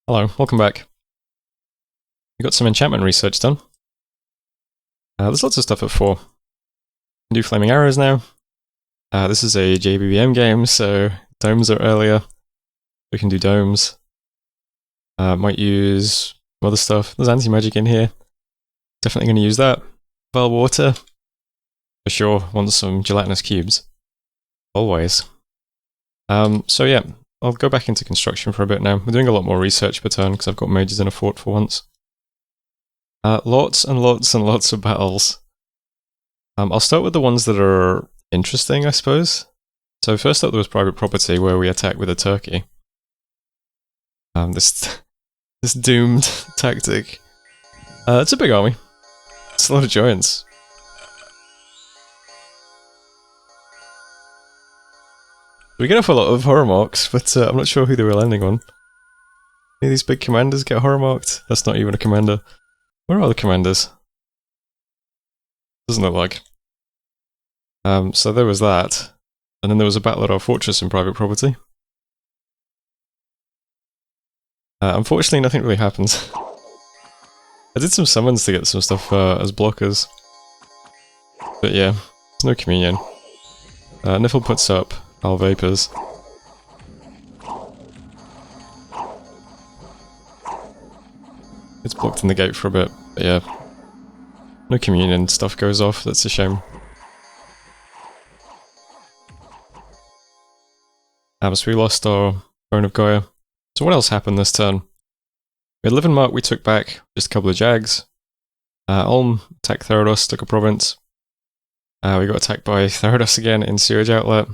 Hello, welcome back. We got some enchantment research done. There's lots of stuff at 4. We can do flaming arrows now. This is a JBBM game, so domes are earlier. We can do domes. Might use some other stuff. There's anti-magic in here. Definitely going to use that. Well, water. For sure, want some gelatinous cubes. Always. So yeah, I'll go back into construction for a bit now. We're doing a lot more research per turn because I've got mages in a fort for once. Lots and lots and lots of battles. I'll start with the ones that are interesting, I suppose. So first up there was private property, where we attack with a turkey. This doomed tactic. It's a big army. It's a lot of giants. We get off a lot of horror marks, but I'm not sure who they were landing on. Any of these big commanders get horror marked? That's not even a commander. Where are the commanders? Doesn't look like. So there was that. And then there was a battle at our fortress in private property. Unfortunately, nothing really happens. I did some summons to get some stuff as blockers. But yeah, there's no communion. Niffle puts up Al Vapors. It's blocked in the gate for a bit, but yeah. No communion, stuff goes off, that's a shame. So we lost our Throne of Gaia. So what else happened this turn? We had Illwinter we took back, just a couple of jags. Ulm attacked Therados, took a province. We got attacked by Therados again in Sewage Outlet.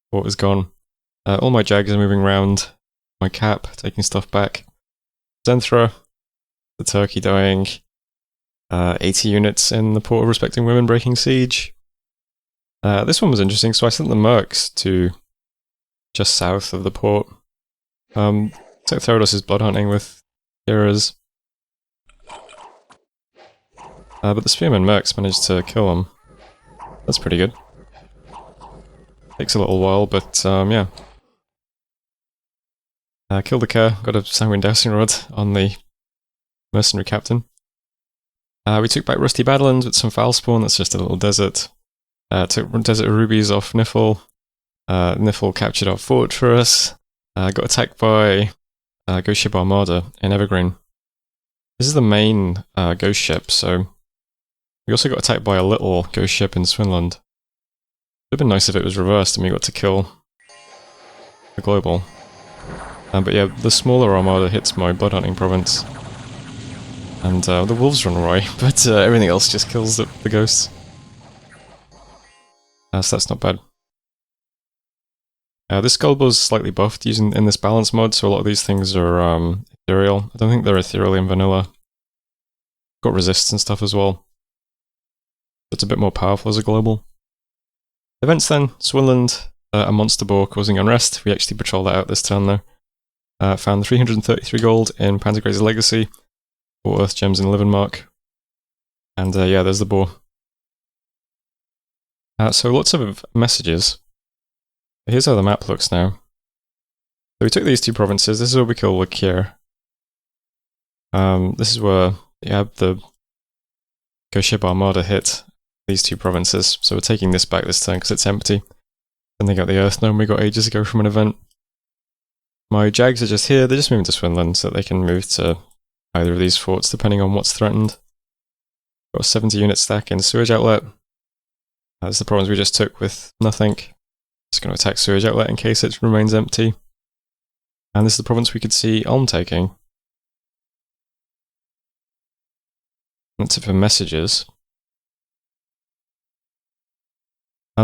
Fort was gone. All my jags are moving around. My cap, taking stuff back. Zenthra, the turkey dying. 80 units in the Port of Respecting Women breaking siege. This one was interesting, so I sent the mercs to just south of the port. Took Therados' blood hunting with Heroes. But the Spearman mercs managed to kill them. That's pretty good. Takes a little while, but yeah. Killed the Kerr, got a Sanguine Dowsing Rod on the mercenary captain. We took back Rusty Badlands with some foul spawn, that's just a little desert. Took Desert Rubies off Niffle. Niffle captured our fortress. Got attacked by Ghost Ship Armada in Evergreen. This is the main ghost ship, so we also got attacked by a little ghost ship in Swinland. It would have been nice if it was reversed and we got to kill the global. But yeah, the smaller armada hits my blood hunting province. And the wolves run away, but everything else just kills the ghosts. So that's not bad. This Skullbow is slightly buffed using in this balance mod, so a lot of these things are ethereal. I don't think they're ethereal in vanilla. Got resist and stuff as well. It's a bit more powerful as a global. Events then, Swinland, a monster boar causing unrest. We actually patrolled that out this turn though. Found 333 gold in Panzergrazer's Legacy, 4 Earth Gems in Illwinter. And yeah, there's the boar. So lots of messages. Here's how the map looks now. So we took these 2 provinces. This is where we kill Wakir. This is where the Ghost Ship Armada hit these 2 provinces. So we're taking this back this turn because it's empty. Then they got the Earth Gnome we got ages ago from an event. My jags are just here. They're just moving to Swinland so that they can move to either of these forts depending on what's threatened. Got a 70 unit stack in Sewage Outlet. That's the province we just took with nothing. Just going to attack Sewage Outlet in case it remains empty. And this is the province we could see Ulm taking. That's it for messages.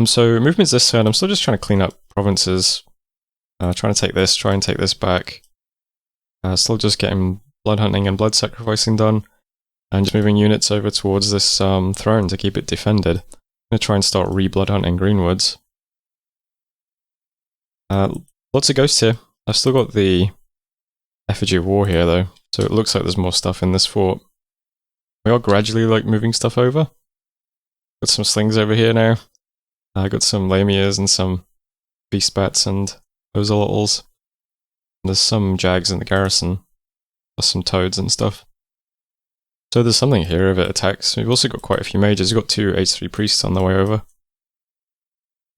So movements this turn, I'm still just trying to clean up provinces. Trying to take this, try and take this back. Still just getting blood hunting and blood sacrificing done. And just moving units over towards this throne to keep it defended. I'm going to try and start re-blood hunting Greenwoods. Lots of ghosts here. I've still got the Effigy of War here though, so it looks like there's more stuff in this fort. We are gradually moving stuff over. Got some slings over here now. Got some lamias and some beast bats and ozolotls. There's some Jags in the garrison, plus some Toads and stuff. So there's something here if it attacks. We've also got quite a few mages. We've got 2 H3 priests on the way over.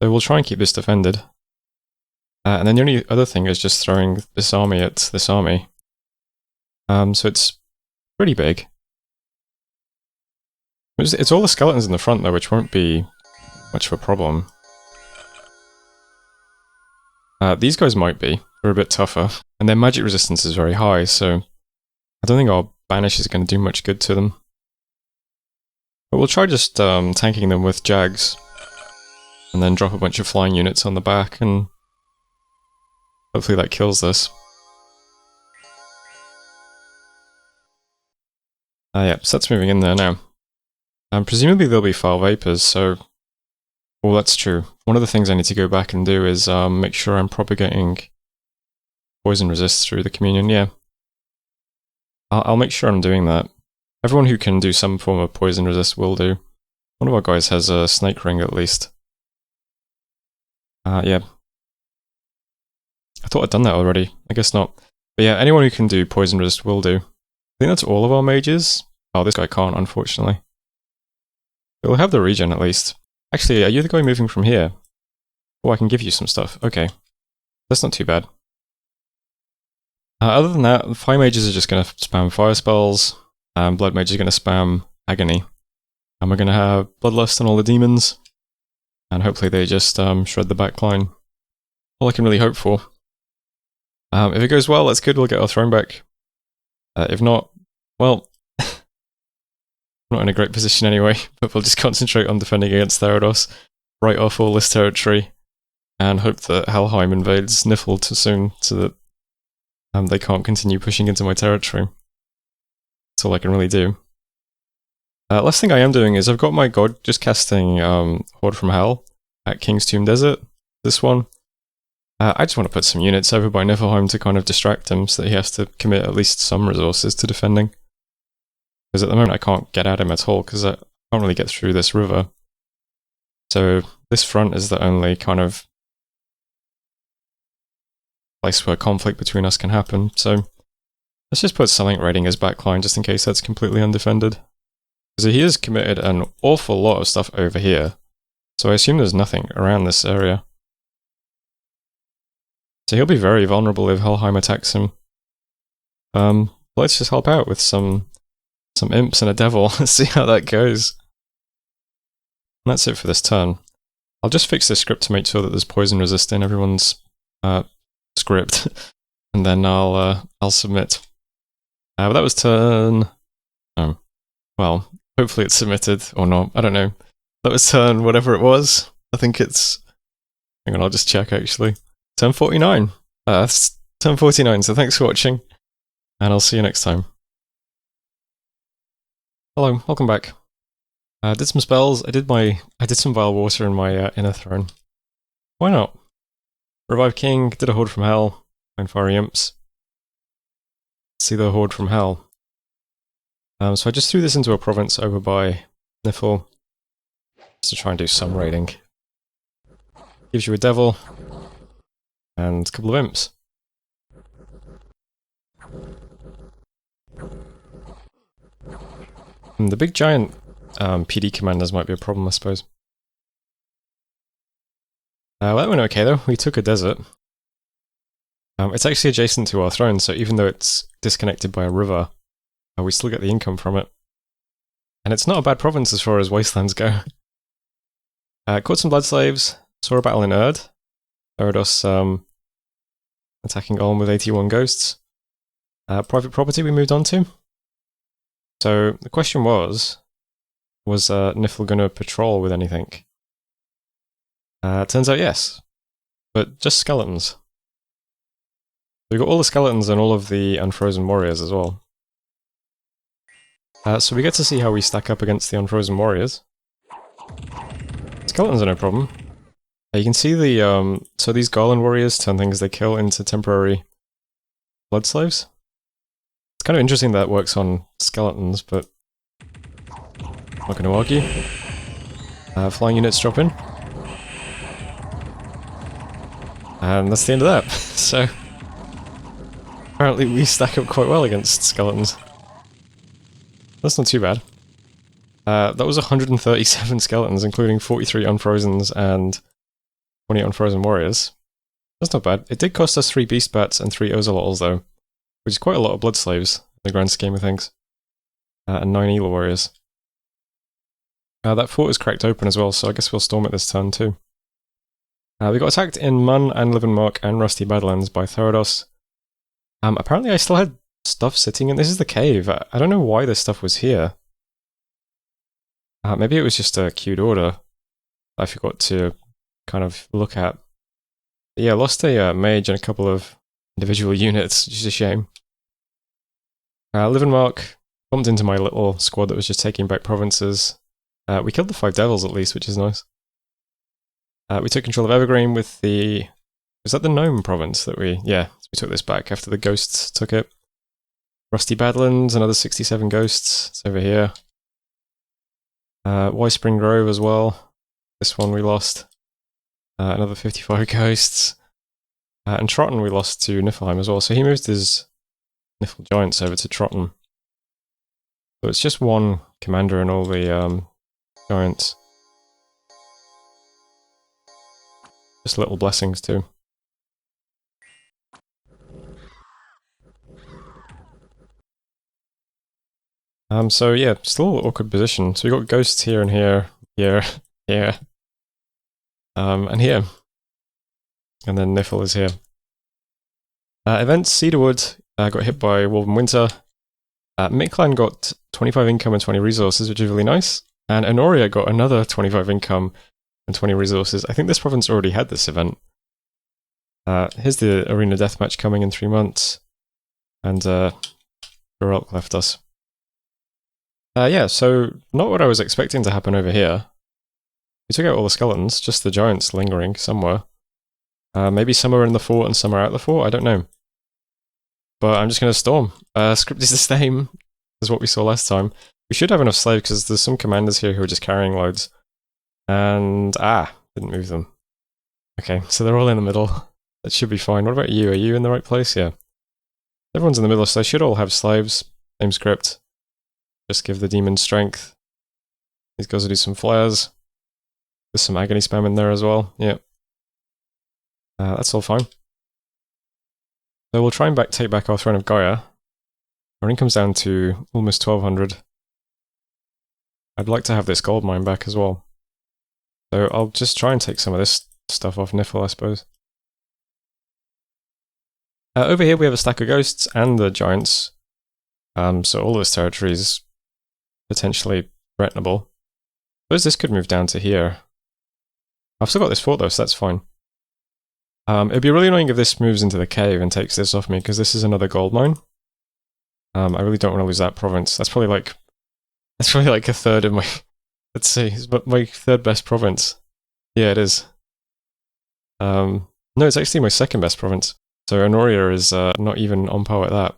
So we'll try and keep this defended. And then the only other thing is just throwing this army at this army. So it's pretty big. It's all the skeletons in the front though, which won't be much of a problem. These guys might be. They're a bit tougher. And their magic resistance is very high, so I don't think our banish is going to do much good to them. But we'll try just tanking them with Jags. And then drop a bunch of flying units on the back, and hopefully that kills this. Yeah, so that's moving in there now. Presumably there'll be foul vapors, so... Well, that's true. One of the things I need to go back and do is make sure I'm propagating poison resist through the communion, yeah. I'll make sure I'm doing that. Everyone who can do some form of poison resist will do. One of our guys has a snake ring at least. Yeah. I thought I'd done that already. I guess not. But yeah, anyone who can do poison resist will do. I think that's all of our mages. Oh, this guy can't, unfortunately. But we'll have the regen at least. Actually, are you the guy moving from here? Oh, I can give you some stuff. Okay. That's not too bad. Other than that, the fire mages are just going to spam fire spells. Blood mages are going to spam agony. And we're going to have bloodlust on all the demons. And hopefully they just shred the backline. All I can really hope for. If it goes well, that's good, we'll get our throne back. If not, well, not in a great position anyway, but we'll just concentrate on defending against Therados, write off all this territory, and hope that Helheim invades Nifl too soon, so that they can't continue pushing into my territory. That's all I can really do. Last thing I am doing is I've got my god just casting Horde from Hell at King's Tomb Desert, this one. I just want to put some units over by Niflheim to kind of distract him so that he has to commit at least some resources to defending. Because at the moment I can't get at him at all because I can't really get through this river. So this front is the only kind of place where conflict between us can happen. So let's just put something raiding his backline just in case that's completely undefended. Because he has committed an awful lot of stuff over here. So I assume there's nothing around this area. So he'll be very vulnerable if Helheim attacks him. Let's just help out with some imps and a devil. Let's see how that goes. And that's it for this turn. I'll just fix this script to make sure that there's poison resist in everyone's script, and then I'll submit. But that was turn. Oh, well, hopefully it's submitted or not. I don't know. That was turn whatever it was. I think it's. Hang on, I'll just check actually. Turn 49. That's turn 49. So thanks for watching, and I'll see you next time. Hello, welcome back. Did some spells. I did some vile water in my inner throne. Why not? Revive King. Did a Horde from Hell. Find fiery imps. See the Horde from Hell. So I just threw this into a province over by Nifl, just to try and do some raiding. Gives you a devil and a couple of imps. And the big giant PD commanders might be a problem, I suppose. Well, that went okay though. We took a desert. It's actually adjacent to our throne, so even though it's disconnected by a river, we still get the income from it. And it's not a bad province as far as wastelands go. Caught some blood slaves. Saw a battle in Erd. Therados attacking Ulm with 81 ghosts. Private property we moved on to. So the question was Nifl going to patrol with anything? Turns out yes, but just skeletons. We've got all the skeletons and all of the unfrozen warriors as well. So we get to see how we stack up against the unfrozen warriors. Skeletons are no problem. You can see the so these Garland warriors turn things they kill into temporary blood slaves. It's kind of interesting that it works on skeletons, but not going to argue. Flying units drop in. And that's the end of that. So, apparently we stack up quite well against skeletons. That's not too bad. That was 137 skeletons, including 43 unfrozens and 20 unfrozen warriors. That's not bad. It did cost us 3 beast bats and 3 ozolotls though, which is quite a lot of blood slaves in the grand scheme of things. And 9 eel warriors. That fort is cracked open as well, so I guess we'll storm it this turn too. We got attacked in Mun and Livenmark and Rusty Badlands by Therados. Apparently I still had stuff sitting in. This is the cave. I don't know why this stuff was here. Maybe it was just a queued order I forgot to kind of look at. But yeah, lost a mage and a couple of individual units, which is a shame. Livenmark bumped into my little squad that was just taking back provinces. We killed the 5 devils at least, which is nice. We took control of Evergreen with the... Was that the gnome province that we... Yeah, we took this back after the ghosts took it. Rusty Badlands, another 67 ghosts. It's over here. Spring Grove as well. This one we lost. Another 55 ghosts. And Trotton we lost to Niflheim as well. So he moved his Nifl Giants over to Trotton. So it's just one commander and all the giants. Just little blessings too. So yeah, still an awkward position. So we got ghosts here and here, here, here, and here. And then Nifl is here. Events, Cedarwood got hit by Illwinter. Mictlan got 25 income and 20 resources, which is really nice. And Honoria got another 25 income and 20 resources. I think this province already had this event. Here's the arena deathmatch coming in 3 months. And Gorelk left us. Yeah, so not what I was expecting to happen over here. We took out all the skeletons, just the giants lingering somewhere. Maybe some are in the fort and some are out the fort, I don't know. But I'm just going to storm. Script is the same as what we saw last time. We should have enough slaves because there's some commanders here who are just carrying loads. And, didn't move them. Okay, so they're all in the middle. That should be fine. What about you? Are you in the right place? Yeah. Everyone's in the middle, so they should all have slaves. Same script. Just give the demon strength. These guys will do some flares. There's some agony spam in there as well. Yeah. That's all fine. So we'll try and take back our Throne of Gaia. Our income's down to almost 1200. I'd like to have this gold mine back as well. So I'll just try and take some of this stuff off Nifl, I suppose. Over here we have a stack of ghosts and the giants. So all this territory is potentially threatenable. I suppose this could move down to here. I've still got this fort though, so that's fine. It'd be really annoying if this moves into the cave and takes this off me, because this is another gold mine. I really don't want to lose that province. That's probably like a third of my... Let's see, it's my third best province. Yeah, it is. No, it's actually my second best province. So Honoria is not even on par with that.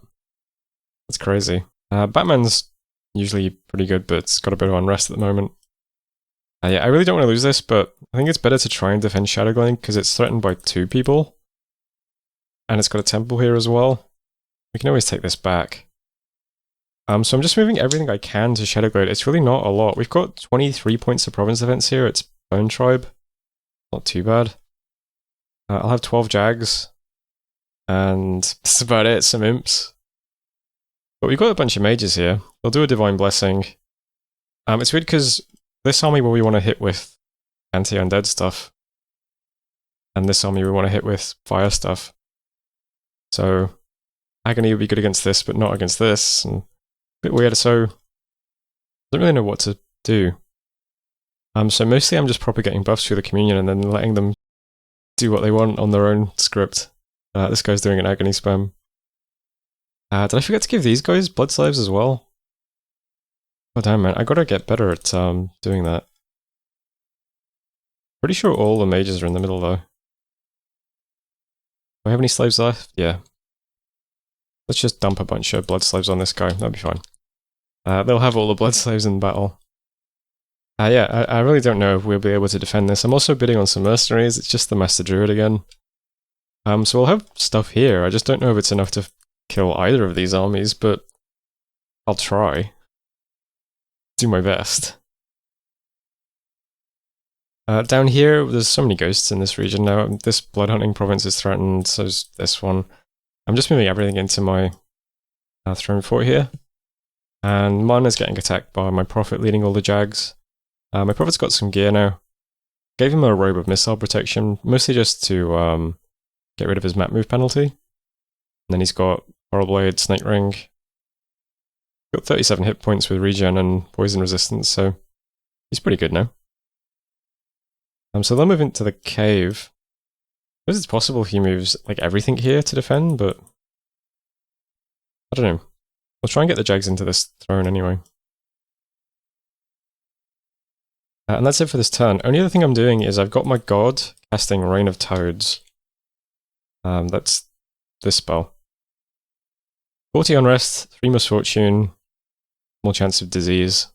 That's crazy. Batman's usually pretty good, but it's got a bit of unrest at the moment. Yeah, I really don't want to lose this, but I think it's better to try and defend Shadowglade because it's threatened by 2 people. And it's got a temple here as well. We can always take this back. So I'm just moving everything I can to Shadowglade. It's really not a lot. We've got 23 points of province events here. It's Bone Tribe. Not too bad. I'll have 12 Jags. And that's about it, some imps. But we've got a bunch of mages here. They'll do a Divine Blessing. It's weird because this army we want to hit with anti-undead stuff. And this army we want to hit with fire stuff. So Agony would be good against this, but not against this. And a bit weird, so I don't really know what to do. So mostly I'm just propagating buffs through the communion and then letting them do what they want on their own script. This guy's doing an agony spam. Did I forget to give these guys blood slaves as well? Oh damn man, I gotta get better at doing that. Pretty sure all the mages are in the middle though. Do I have any slaves left? Yeah. Let's just dump a bunch of blood slaves on this guy, that'll be fine. They'll have all the blood slaves in battle. Yeah, I really don't know if we'll be able to defend this. I'm also bidding on some mercenaries, it's just the Master Druid again. So we'll have stuff here, I just don't know if it's enough to kill either of these armies, but I'll try. Do my best. Down here, there's so many ghosts in this region now. This blood hunting province is threatened, so is this one. I'm just moving everything into my throne fort here. And Mun is getting attacked by my prophet leading all the jags. My prophet's got some gear now. Gave him a robe of missile protection, mostly just to get rid of his map move penalty. And then he's got Coral Blade, Snake Ring. Got 37 hit points with regen and poison resistance, so he's pretty good now. So they'll move into the cave. I suppose it's possible he moves like everything here to defend, but I don't know. We'll try and get the jags into this throne anyway. And that's it for this turn. Only other thing I'm doing is I've got my god casting Rain of Toads. That's this spell. 40 Unrest, 3 Misfortune, more chance of disease.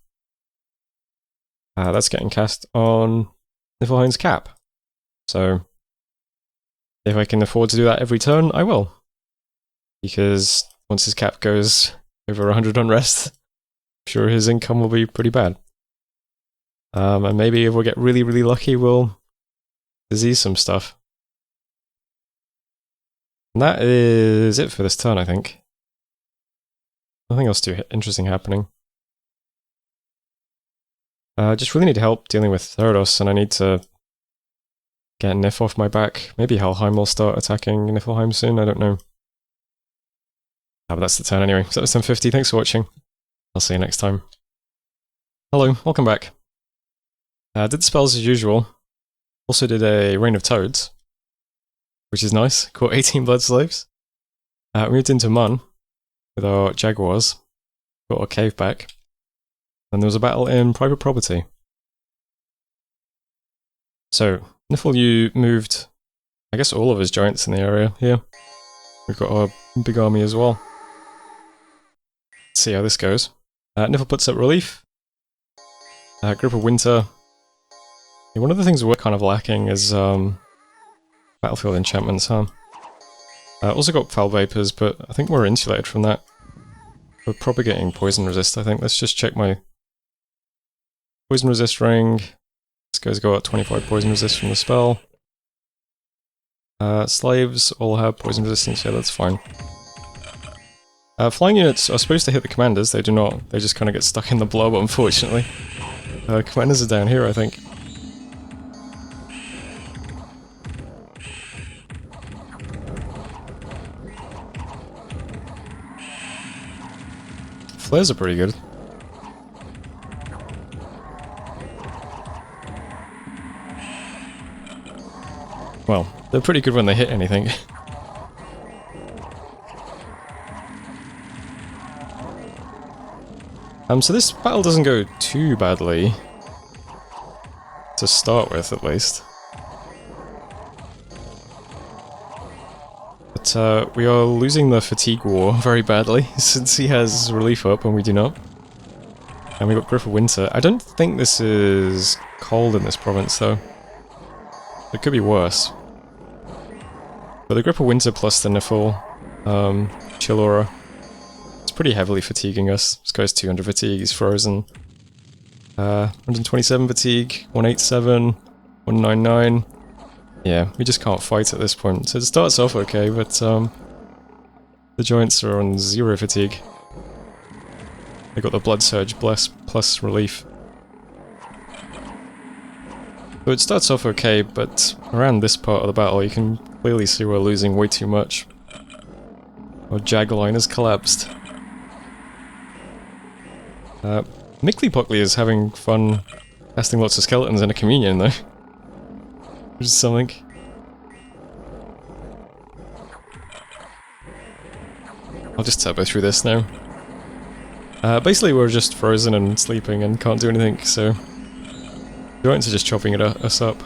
That's getting cast on Niflheine's cap. So, if I can afford to do that every turn, I will. Because once his cap goes over 100 Unrest, I'm sure his income will be pretty bad. And maybe if we get really, really lucky, we'll disease some stuff. And that is it for this turn, I think. Nothing else too interesting happening. Just really need help dealing with Therados, and I need to get Nif off my back. Maybe Helheim will start attacking Niflheim soon, I don't know. But that's the turn anyway. So that was 1050, thanks for watching. I'll see you next time. Hello, welcome back. Did the spells as usual. Also did a Rain of Toads, which is nice. Caught 18 Blood Slaves. Moved into Mun with our Jaguars. Got our cave back. And there was a battle in private property. So, Niflheim moved, I guess, all of his giants in the area here. We've got our big army as well. Let's see how this goes. Nifl puts up relief. Grip of Winter. Yeah, one of the things we're kind of lacking is battlefield enchantments, huh? Also got Foul Vapors, but I think we're insulated from that. We're propagating Poison Resist, I think. Let's just check my Poison Resist ring. This guy's got 25 Poison Resist from the spell. Slaves all have Poison Resistance, yeah, that's fine. Flying units are supposed to hit the commanders, they do not. They just kind of get stuck in the blob, unfortunately. Commanders are down here, I think. Flares are pretty good. Well, they're pretty good when they hit anything. So this battle doesn't go too badly. To start with, at least. But we are losing the fatigue war very badly, since he has relief up and we do not. And we got Grip of Winter. I don't think this is cold in this province, though. It could be worse. But the Grip of Winter plus the Nifl, Chill Aura, it's pretty heavily fatiguing us. This guy's 200 fatigue, he's frozen. 127 fatigue, 187, 199. Yeah, we just can't fight at this point. So it starts off okay, but the giants are on 0 fatigue. They got the Blood Surge plus relief. So it starts off okay, but around this part of the battle you can clearly see we're losing way too much. Our Jag line has collapsed. Mictlan is having fun casting lots of skeletons in a communion though. Which is something. I'll just turbo through this now. Basically we're just frozen and sleeping and can't do anything, so giants are just chopping us up.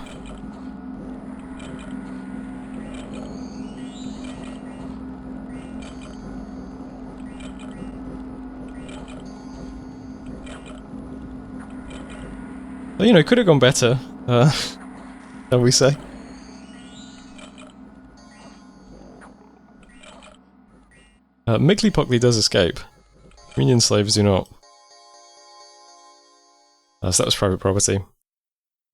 But, you know, could have gone better, shall we say. Migly does escape. Communion slaves do not. So that was private property.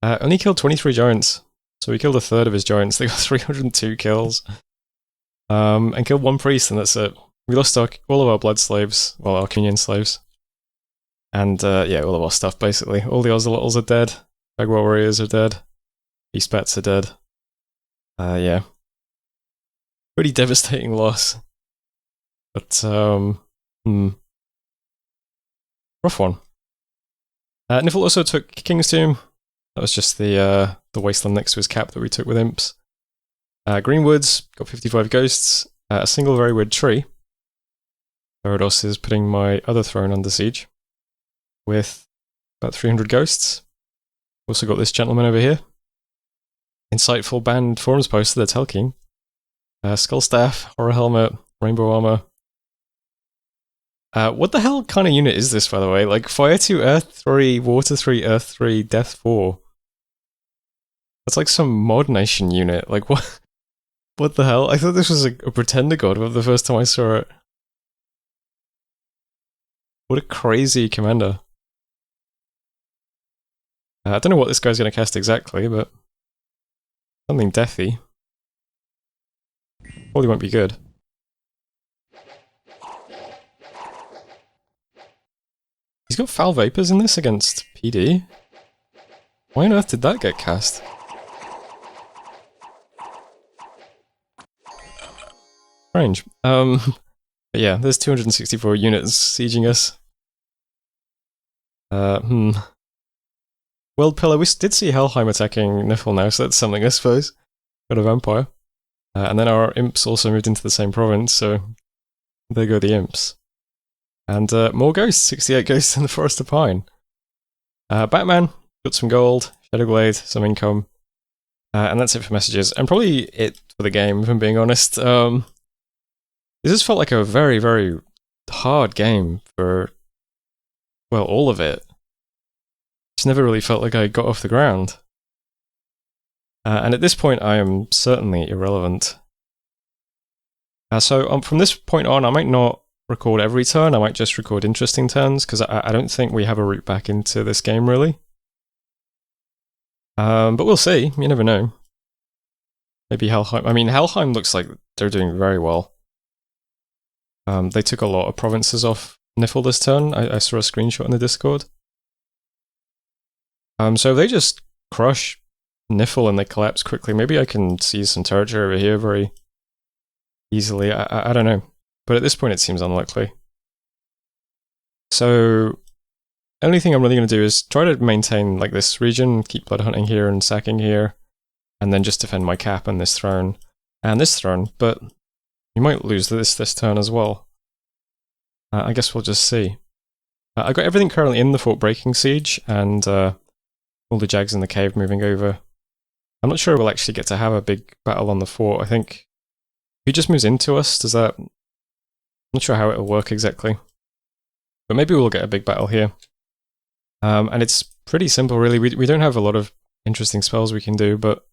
Only killed 23 giants. So we killed a third of his giants. They got 302 kills. And killed one priest, and that's it. We lost all of our blood slaves. Well, our communion slaves. And yeah, all of our stuff basically. All the Ozelots are dead. Jaguar warriors are dead. Beast bats are dead. Yeah. Pretty devastating loss. But, rough one. Niffle also took King's Tomb. That was just the wasteland next to his cap that we took with imps. Greenwoods, got 55 ghosts. A single very weird tree. Parados is putting my other throne under siege. With about 300 ghosts. Also got this gentleman over here. Insightful banned forums poster, that's Helking. Skull Staff, Horror Helmet, Rainbow Armor. What the hell kind of unit is this, by the way? Like, Fire 2, Earth 3, Water 3, Earth 3, Death 4. That's like some mod nation unit. Like, what? What the hell? I thought this was a pretender god the first time I saw it. What a crazy commander. I don't know what this guy's going to cast exactly, but something deathy. Probably won't be good. He's got Foul Vapors in this against PD. Why on earth did that get cast? Strange. But yeah, there's 264 units sieging us. World Pillar, we did see Helheim attacking Niffle now, so that's something, I suppose. Got a vampire. And then our imps also moved into the same province, so there go the imps. And more ghosts, 68 ghosts in the Forest of Pine. Batman, got some gold, Shadowglade, some income. And that's it for messages. And probably it for the game, if I'm being honest. This has felt like a very, very hard game for, well, all of it. It's never really felt like I got off the ground. And at this point, I am certainly irrelevant. So from this point on, I might not record every turn, I might just record interesting turns, because I don't think we have a route back into this game, really. But we'll see, you never know. Maybe Helheim. I mean, Helheim looks like they're doing very well. They took a lot of provinces off Niffle this turn. I saw a screenshot in the Discord. So if they just crush Niffle and they collapse quickly, maybe I can see some territory over here very easily. I don't know. But at this point it seems unlikely. So the only thing I'm really going to do is try to maintain like this region, keep blood hunting here and sacking here, and then just defend my cap and this throne. But you might lose this turn as well. I guess we'll just see. I've got everything currently in the fort breaking siege, and all the Jags in the cave moving over. I'm not sure we'll actually get to have a big battle on the fort. I think if he just moves into us, does that... I'm not sure how it'll work exactly. But maybe we'll get a big battle here. And it's pretty simple, really. We don't have a lot of interesting spells we can do, but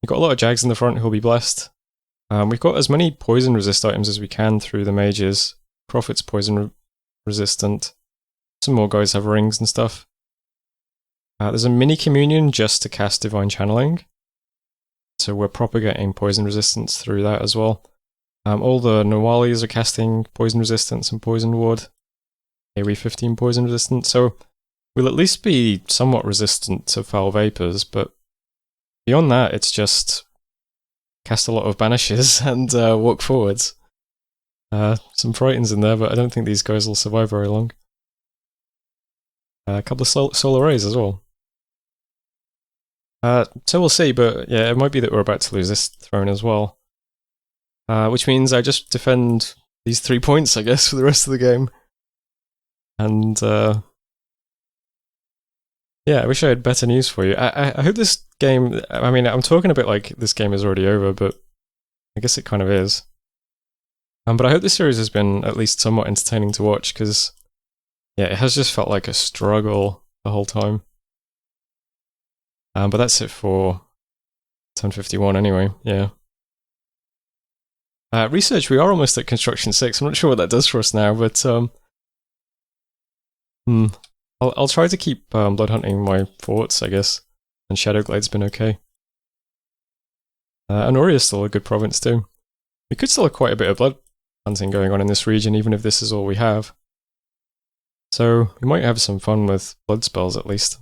we've got a lot of Jags in the front who'll be blessed. We've got as many poison resist items as we can through the mages. Prophet's poison resistant. Some more guys have rings and stuff. There's a mini communion just to cast divine channeling. So we're propagating poison resistance through that as well. All the Nawalis are casting poison resistance and poison ward. AoE 15 poison resistance. So we'll at least be somewhat resistant to foul vapors, but beyond that, it's just cast a lot of banishes and walk forwards. Some frightens in there, but I don't think these guys will survive very long. A couple of solar rays as well. So we'll see, but yeah, it might be that we're about to lose this throne as well. Which means I just defend these 3 points, I guess, for the rest of the game. And yeah, I wish I had better news for you. I hope this game... I mean, I'm talking a bit like this game is already over, but I guess it kind of is. But I hope this series has been at least somewhat entertaining to watch, because yeah, it has just felt like a struggle the whole time. But that's it for turn 51 anyway, yeah. Research, we are almost at construction 6. I'm not sure what that does for us now, but I'll try to keep blood hunting my forts, I guess. And Shadowglade's been okay. Honoria's still a good province too. We could still have quite a bit of blood hunting going on in this region, even if this is all we have. So we might have some fun with blood spells at least.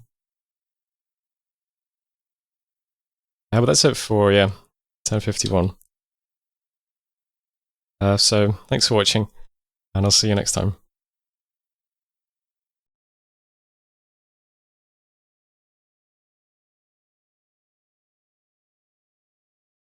But that's it for, 10:51. So thanks for watching, and I'll see you next time.